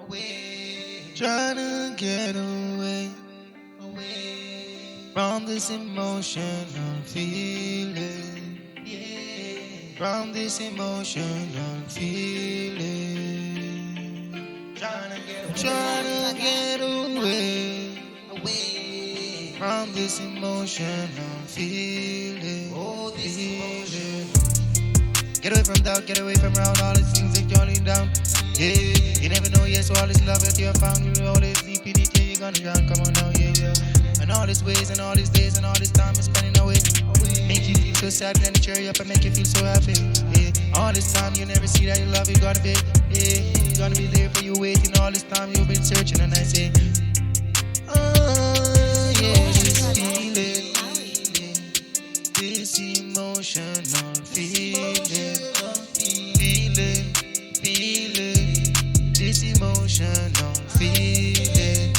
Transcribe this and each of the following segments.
Trying to get away from this emotional feeling. From this emotional feeling. Trying to get away from this emotional feeling. Get away from doubt, get away from around all these things that you're laying down. Yeah, you never know, yes, so all this love that you have found, you all this deep in it, yeah, you're gonna drown, come on now, yeah, yeah. And all these ways, and all these days, and all this time is spending away. Make you feel so sad, then cheer you up and make you feel so happy. Yeah, all this time you never see that your love is gonna be, yeah, gonna be there for you waiting. All this time you've been searching, and I say, oh, yeah, this feeling, this emotional feeling, this emotional feeling.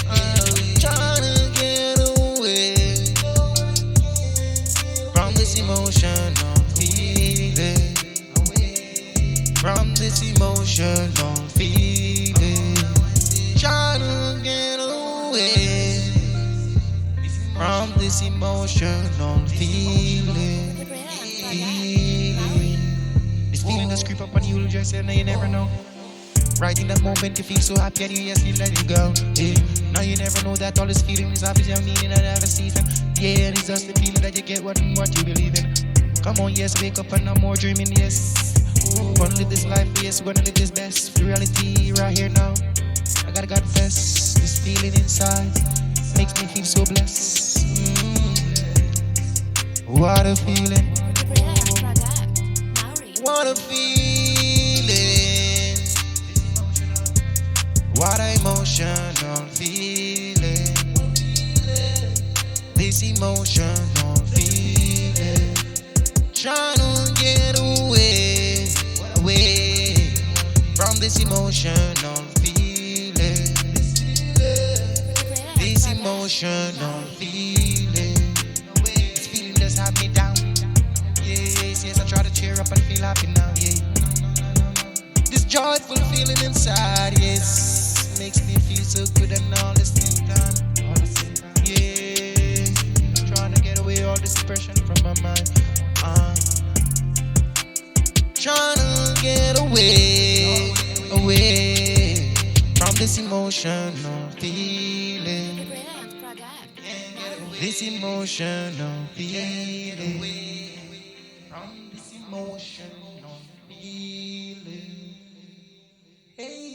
Trying to get away from this emotional feeling, from this emotional feeling. Trying to get away from this emotional feeling. This feeling that's creep up on you, just and you never know. Right in that moment you feel so happy and you just feel let it go. Yeah. Now you never know that all this feeling is happy and meaning and have a season. Yeah, and it's just the feeling that you get what you believe in. Come on, yes, wake up and no more dreaming, yes. Gonna live this life, yes, gonna live this best. Reality right here now. I gotta confess, this feeling inside makes me feel so blessed. What a feeling. What a feeling. What an emotional feeling. This emotional feeling. Trying to get away from this emotional feeling. This emotional feeling. This feeling just had me down. Yes, yes, I try to cheer up and feel happy now, yeah. This joyful feeling inside, yes, makes me feel so good and all the same time. Yeah, trying to get away all this depression from my mind. Trying to get away from this emotional feeling. This emotional feeling. From this emotional feeling. Hey.